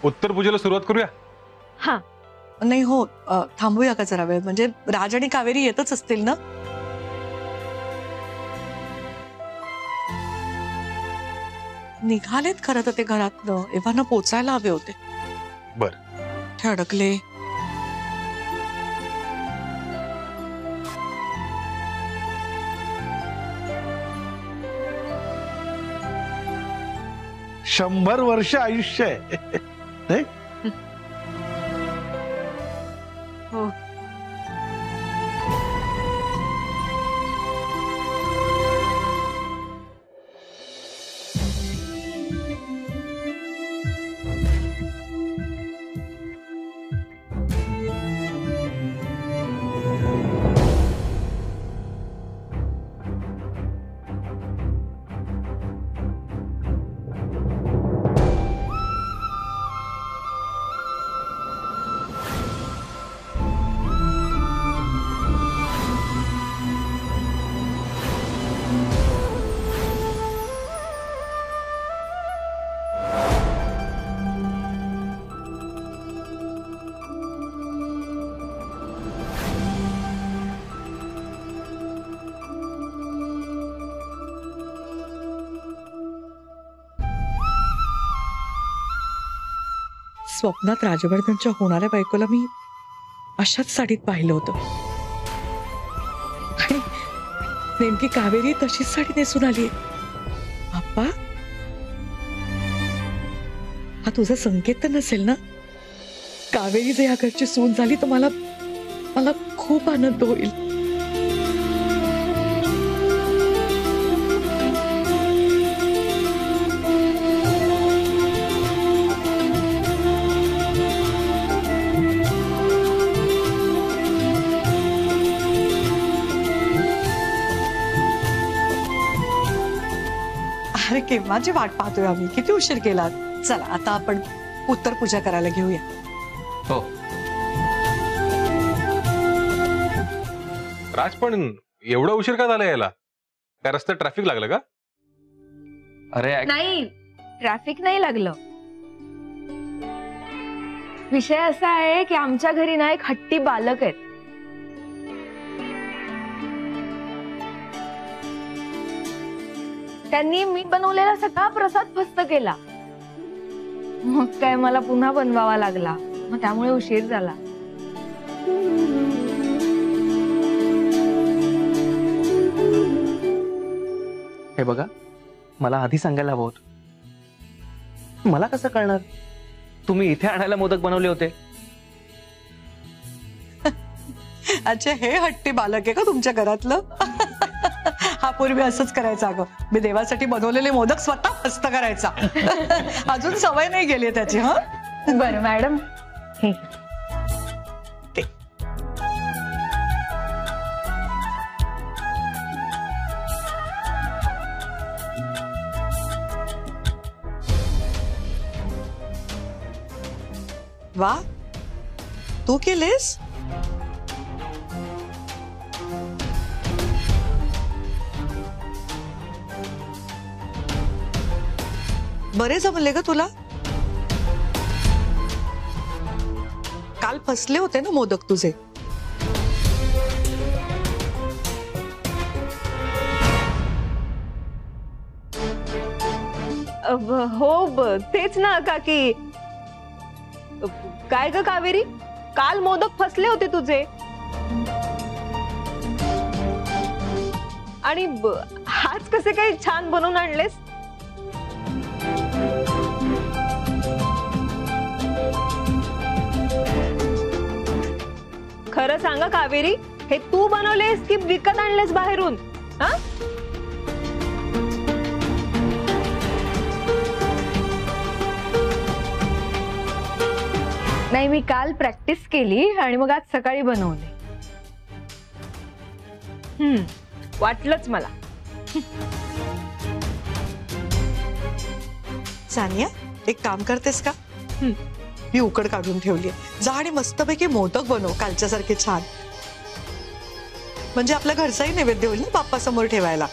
उत्तर पूजेला सुरुवात करूया. हा नाही हो, थांबूया का जरा वेळ? म्हणजे राज आणि कावेरी येतच असतील ना? निघालेत खरं तर ते घरातनं, एव्हाना पोचायला हवे होते. बर, ते अडकले. शंभर वर्ष आयुष्य आहे नाही? हो. स्वप्नात राजवर्धनच्या होणाऱ्या बायकोला मी अशाच साडीत पाहिलं होतं आणि नेमकी कावेरी तशीच साडी नेसून आली. बाप्पा, हा तुझा संकेत तर नसेल ना? कावेरी जर या घरची सून झाली तर मला खूप आनंद होईल. अरे केव्हाची वाट पाहतोय आम्ही, किती उशीर केला. चला आता आपण उत्तर पूजा करायला घेऊया. हो. राज, पण एवढा उशीर का झाला यायला? काय रस्त्यात ट्रॅफिक लागलं का? अरे नाही, ट्रॅफिक नाही लागलं. विषय असा आहे की आमच्या घरी ना एक हट्टी बालक आहेत. त्यांनी मी बनवलेला सगळा प्रसाद फस्त केला. मग काय मला पुन्हा बनवावा लागला, मग त्यामुळे उशीर झाला. हे बघा, मला आधी सांगायला हवं होतं. मला कसं कळणार तुम्ही इथे आणायला मोदक बनवले होते? अच्छा, हे हट्टी बालक आहे का तुमच्या घरातलं? हा पूर्वी असंच करायचा. अगं, मी देवासाठी बनवलेले मोदक स्वतः फस्त करायचा. अजून सवय नाही गेली त्याची. हा बरं मॅडम, हे वा, तू केलेस? बरे जमले ग तुला? काल फसले होते ना मोदक तुझे. हो तेच ना काकी. काय ग कावेरी, काल मोदक फसले होते तुझे आणि आज कसे काही छान बनवून आणलेस? खरं सांगा कावेरी, हे तू बनवलेस की विकत आणलेस बाहेरून? हा, नाही, मी काल प्रॅक्टिस केली आणि मग आज सकाळी बनवले. वाटलंच मला. सानिया, एक काम करतेस का? मी उकड काढून ठेवली, जा आणि मस्तपैकी मोदक बनव कालच्या सारखे छान. म्हणजे आपल्या घरचाही नैवेद्य होईल ना बाप्पा समोर ठेवायला.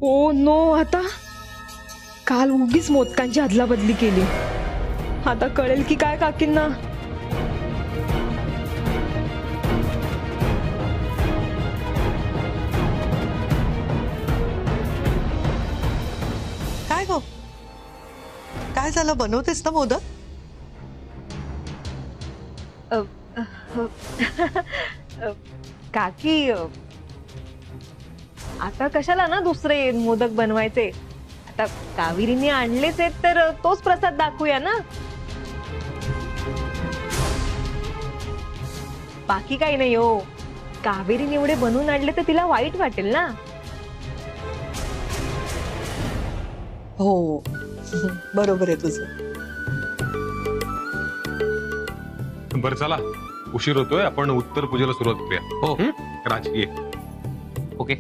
ओ नो, आता काल उगीच मोदकांची अदलाबदली केली. आता कळेल की काय काकींना. काय गो, काय झालं? बनवतेस ना मोदक? काकी, आता कशाला ना दुसरे मोदक बनवायचे. आता कावेरीने आणलेच आहेत तर तोच प्रसाद दाखवूया ना. बाकी काही नाही हो. कावेरीने एवढे बनवून आणले तर तिला वाईट वाटेल ना. हो, बरोबर आहे तुझं. बरं चला, उशीर होतोय, आपण उत्तर पूजेला सुरुवात करूया. हो. राज ये. ओके.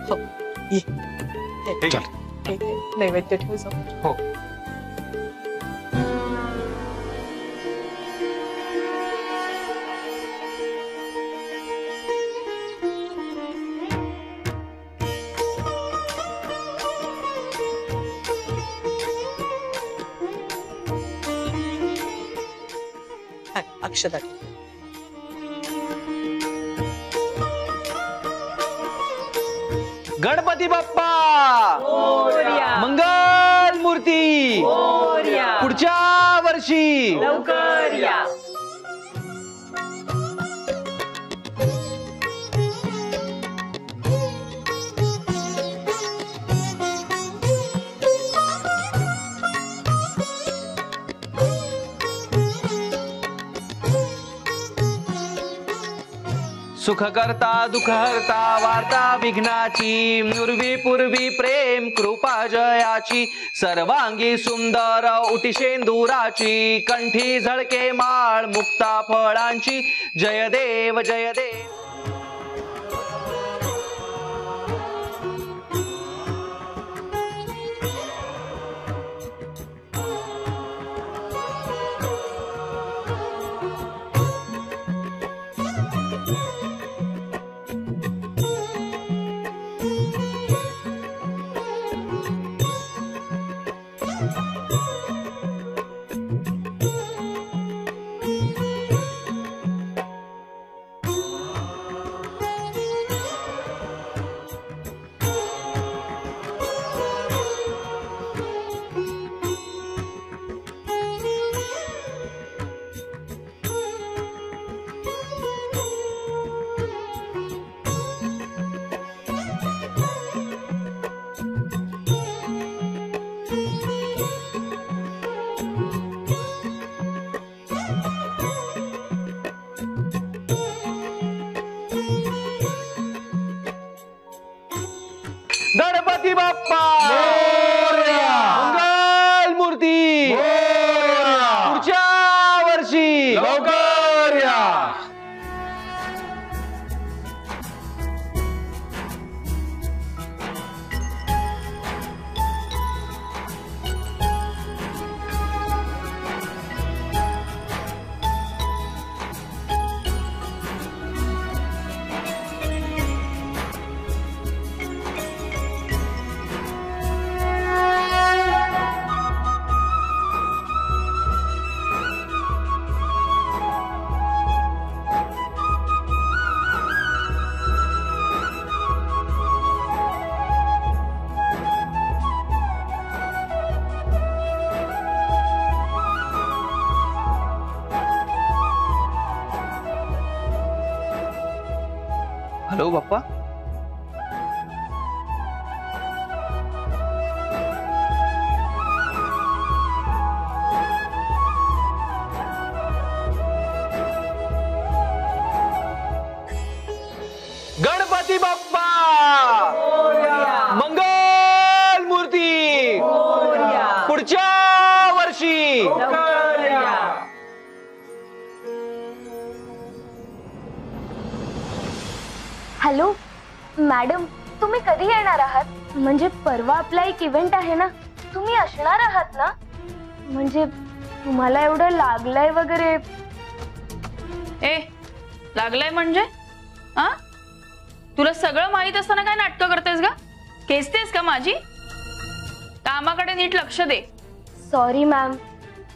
हो, ये. चल. हे घे, नैवेद्य ठेव समोर. हो. हाय, अक्षता ठेव. गणपती बाप्पा मोरया. मंगल मूर्ती मोरया. पुढच्या वर्षी लवकर या. सुख करता दुःख हरता वार्ता विघ्नाची नुर्वी पूर्वी प्रेम कृपा जयाची सर्वांगी सुंदर उटी शेंदुराची कंठी झळके माळ मुक्ता फळांची जय देव जय देव. गणपती बाप्पा मोरया. मंगल मूर्ती मोरया. पुढच्या वर्षी लवकर या. हॅलो बाप्पा. गणपती बाप्पा मंगल मूर्ती पुढच्या वर्षी हॅलो मॅडम, तुम्ही कधी येणार आहात? म्हणजे परवा आपला एक इव्हेंट आहे ना, तुम्ही असणार आहात ना? म्हणजे तुम्हाला एवढं लागलंय वगैरे. ए लागलंय म्हणजे? हा, तुला सगळं माहित असताना काय नाटकं करतेस ग? खेचतेस का माझी? कामाकडे नीट लक्ष दे. Sorry ma'am.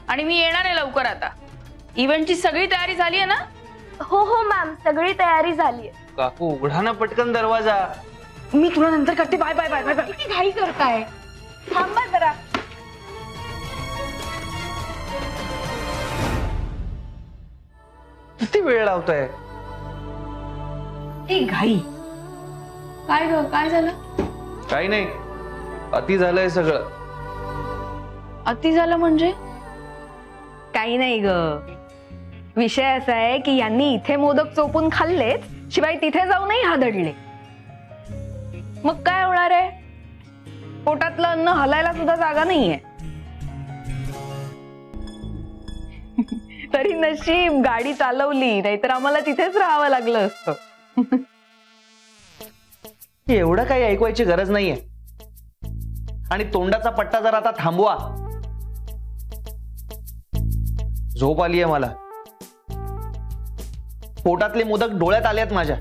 आणि मी येणार आहे लवकर आता. इव्हेंटची सगळी तयारी झाली आहे ना? हो हो मॅम, सगळी तयारी झालीये. काकू उघडा ना पटकन दरवाजा. मी तुला नंतर करते. Bye bye bye bye bye. किती घाई करताय? थांबा जरा. किती वेळ लावताय? ही घाई. काय ग, काय झालं? काही नाही, अति झालंय सगळं. अति झालं म्हणजे? काही नाही ग. विषय असा आहे की यांनी इथे मोदक चोपून खाल्लेच, शिवाय तिथे जाऊनही हादडले. मग काय होणार आहे? पोटातलं अन्न हलायला सुद्धा जागा नाहीये. तरी नशीब गाडी चालवली, नाहीतर आम्हाला तिथेच राहावं लागलं असतं. एवढं काही ऐकवायची गरज नाहीये. आणि तोंडाचा पट्टा जर आता थांबवा. झोप आलीये मला. पोटातले मोदक डोळ्यात आलेत माझ्या.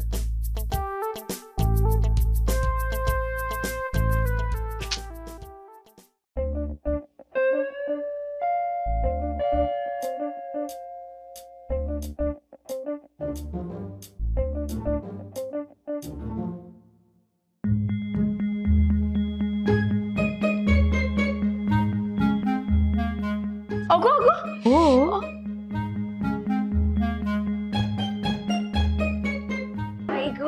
अगं अगं, हो. आई ग.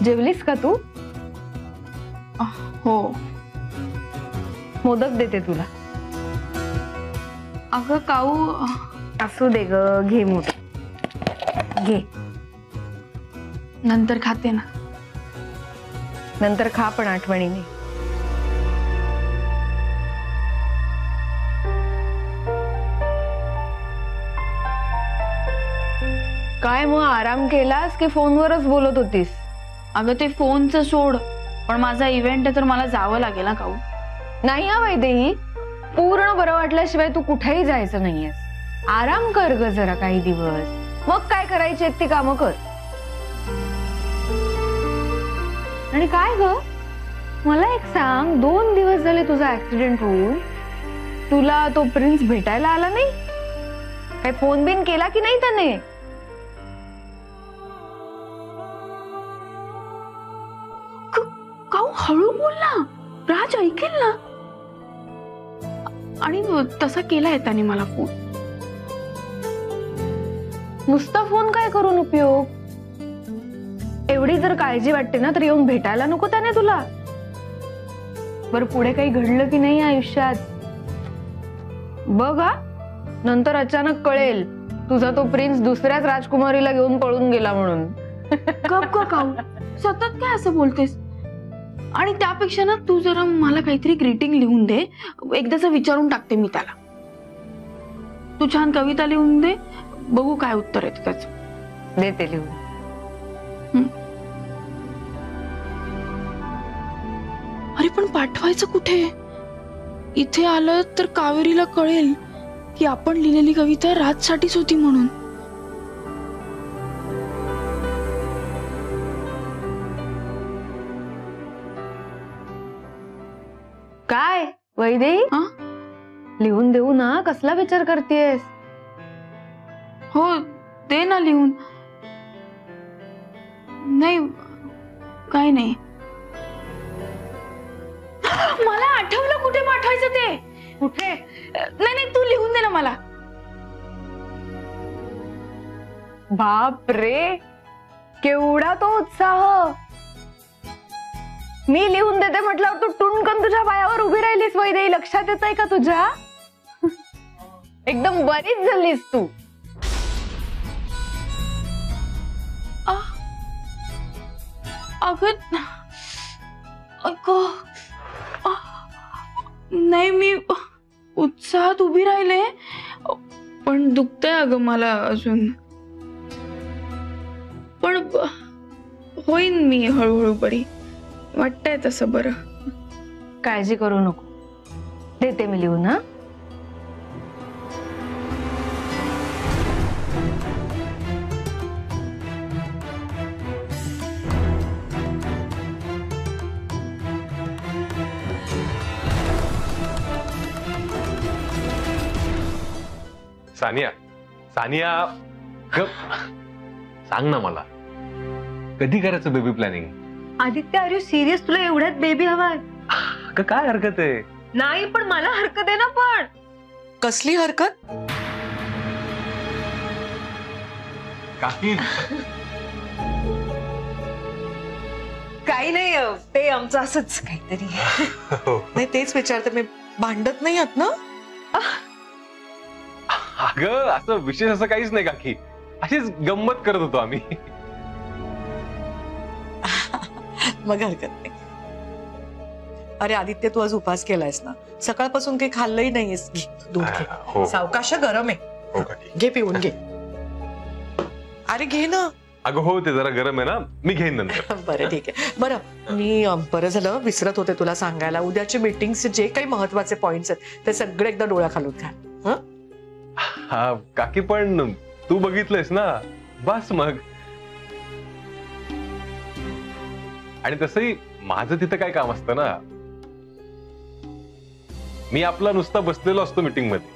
जेवलीस का तू? हो. मोदक देते तुला. अगं काऊ, असू दे ग, घे मोदक घे. नंतर खाते ना. नंतर खा पण आठवणीने. काय मग आराम केलास की फोनवरच बोलत होतीस? अगं ते फोनचं सोड, पण माझा इव्हेंट आहे तर मला जावं लागेल ना काऊ. नाही हा वैदेही, पूर्ण बरं वाटल्याशिवाय तू कुठेही जायचं नाहीयेस. आराम कर ग जरा काही दिवस. मग काय करायची ती कामं कर. आणि काय ग, मला एक सांग, 2 दिवस झाले तुझा ऍक्सिडेंट होऊन, तुला तो प्रिन्स भेटायला आला नाही? काय फोन बिन केला की नाही त्याने? काऊ हळू बोल ना, राज ऐकेल ना. आणि तसा केलाय त्याने मला फोन. नुसता फोन काय करून उपयोग? एवढी जर काळजी वाटते ना तर येऊन भेटायला नको त्याने तुला? बरं पुढे काही घडलं की नाही आयुष्यात बघ हा. नंतर अचानक कळेल तुझा तो प्रिन्स दुसऱ्याच राजकुमारीला घेऊन पळून गेला म्हणून. गप ग काऊ, सतत काय असं बोलतेस? आणि त्यापेक्षा ना तू जरा मला काहीतरी ग्रीटिंग लिहून दे. एकदाच विचारून टाकते मी त्याला. तू छान कविता लिहून दे, बघू काय उत्तर येतं त्याचं. देते लिहून. अरे पण पाठवायचं कुठे? इथे आलं तर कावेरीला कळेल की आपण लिहिलेली कविता राजसाठीच होती म्हणून. काय वैदेही, लिहून देऊ ना? कसला विचार करतेस? हो दे ना लिहून. नाही काय नाही. मला आठवलं कुठे पाठवायचं ते. कुठे? नाही नाही, तू लिहून दे ना मला. बाप रे, केवढा तो उत्साह. मी लिहून देते म्हटल्यावर तू टुणकन तुझ्या पायावर उभी राहिलीस वैदेही. लक्षात येतंय का तुझ्या? एकदम बरीच झालीस तू. अगं नाही, मी उत्साहात उभी राहिले पण दुखतंय अगं मला अजून. पण होईन मी हळूहळू बरी. वाटतंय तसं बरं. काळजी करू नको, देते मी लिहून. हा सानिया सानिया सांग ना मला, कधी करायचं baby planning? Aditya, are you serious? तुला एवढ्यात बेबी हवाय? काय हरकत आहे? नाही, पण मला हरकत आहे ना. पण कसली हरकत? काकी काही नाही, ते आमचं असंच काहीतरी. नाही, तेच विचारते मी. भांडत नाही आहात ना? अगं असं विशेष असं काहीच नाही काकी, अशीच गंमत करत होतो आम्ही. मग हरकत नाही. अरे आदित्य, तू आज उपवास केलायस ना, सकाळपासून काही खाल्लंही नाहीयेस. घे दूध घे. हो. सावकाश गरम आहे. हो काकी. घे पिऊन घे. अरे घे ना. अगं हो, ते जरा गरम आहे ना, मी घेईन नंतर. बरं ठीक आहे. बरं मी बरं झालं विसरत होते तुला सांगायला, उद्याचे मीटिंगचे जे काही महत्वाचे पॉइंट्स आहेत ते सगळे एकदा डोळ्याखालून घाल. हं? हा काकी, पण तू बघितलंयस ना, बस मग. आणि तसंही माझं तिथं काय काम असतं ना, मी आपला नुसता बसलेलो असतो मीटिंग मध्ये.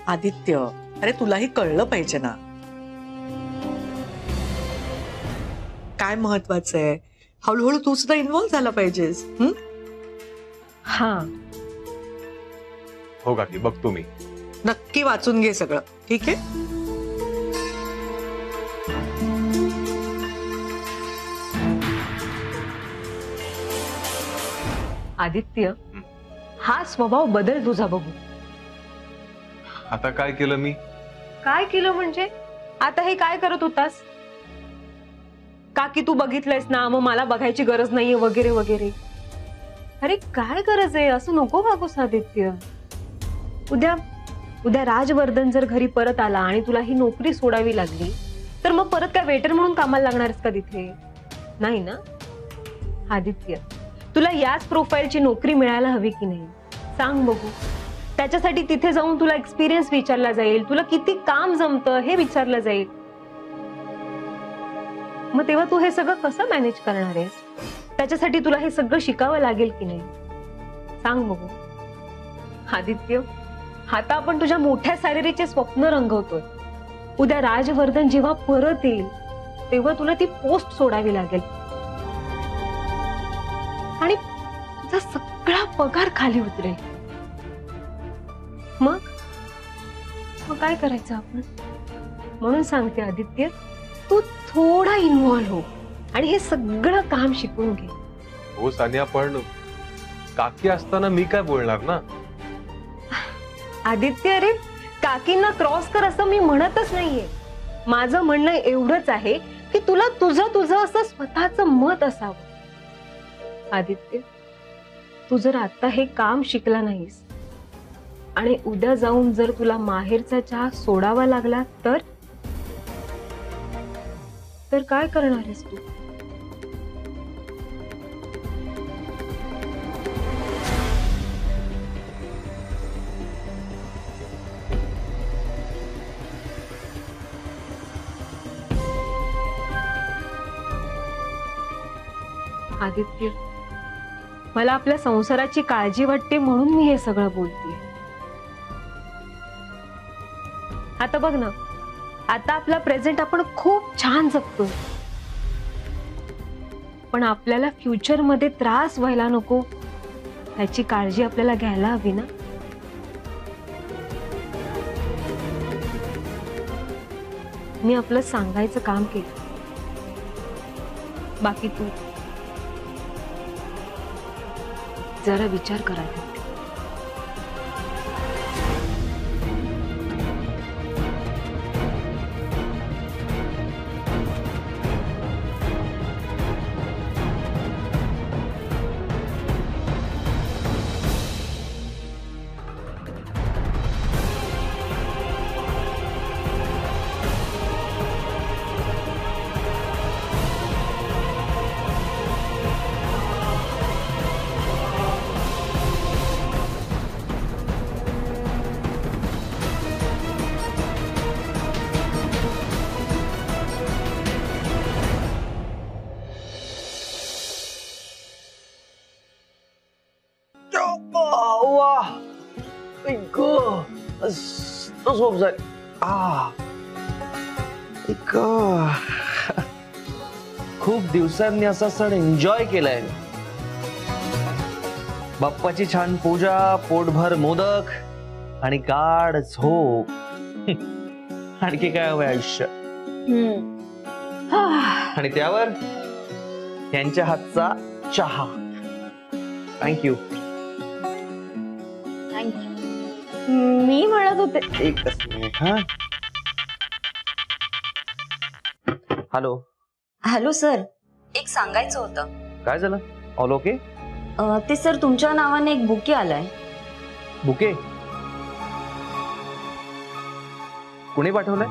आदित्य, अरे तुलाही कळलं पाहिजे ना काय महत्वाचं आहे. हळूहळू तू सुद्धा इन्व्हॉल्व झाला पाहिजेस. हा, हो काकी, बघतो मी. नक्की वाचून घे सगळं, ठीक आहे? आदित्य, हा स्वभाव बदल तुझा बघू. आता काय केलं मी? काय केलं म्हणजे? आता हे काय करत होतास? का की तू बघितलंयस ना, मग मला बघायची गरज नाहीये वगैरे वगैरे. अरे काय गरज आहे? असं नको वागूस आदित्य. उद्या राजवर्धन जर घरी परत आला आणि तुला ही नोकरी सोडावी लागली तर मग परत काय वेटर म्हणून कामाला लागणारच का तिथे? नाही ना आदित्य, तुला याच प्रोफाईलची नोकरी मिळायला हवी की नाही सांग बघू. त्याच्यासाठी तिथे जाऊन तुला एक्सपिरियन्स विचारला जाईल, तुला किती काम जमतं हे विचारलं जाईल. मग तेव्हा तू हे सगळं कसं मॅनेज करणार आहेस? त्याच्यासाठी तुला हे सगळं शिकावं लागेल की नाही सांग बघू. आदित्य, आता आपण तुझ्या मोठ्या सॅलरीचे स्वप्न रंगवतोय. उद्या राजवर्धन जेव्हा परत येईल तेव्हा तुला ती पोस्ट सोडावी लागेल आणि तुझा सगळा पगार खाली उतरेल. मग काय करायचं आपण? म्हणून सांगते आदित्य, तू थोडा इन्व्हॉल्व हो आणि हे सगळं काम शिकून घे. हो सानिया, पण काकी असताना मी काय बोलणार ना? आदित्य, अरे काकींना क्रॉस कर असं मी म्हणतच नाहीये. माझं म्हणणं एवढंच आहे की तुला तुझं असं स्वतःचं मत असावं. आदित्य, तू जर आता हे काम शिकला नाहीस आणि उद्या जाऊन जर तुला माहेरचा चहा सोडावा लागला तर काय करणार आहेस तू? आदित्य, मला आपल्या संसाराची काळजी वाटते म्हणून मी हे सगळं बोलतेय. आता बघ ना, आता आपला प्रेझेंट आपण खूप छान जगतोय, पण आपल्याला फ्युचर मध्ये त्रास व्हायला नको याची काळजी आपल्याला घ्यायला हवी ना. मी आपलं सांगायचं काम केलं, बाकी तू जरा विचार करा. मस्त झोप झाली. एक खूप दिवसांनी असा सण एन्जॉय केलाय. बाप्पाची छान पूजा, पोटभर मोदक आणि गाढ झोप. आणखी काय हवंय आयुष्य. आणि त्यावर त्यांच्या हातचा चहा. थँक्यू. मी म्हणत होते एकच मिनिट. हा, हॅलो. हॅलो सर, एक सांगायचं होतं. काय झालं? All okay? ते सर तुमच्या नावाने एक बुके आलाय. बुके? कुणी पाठवलंय?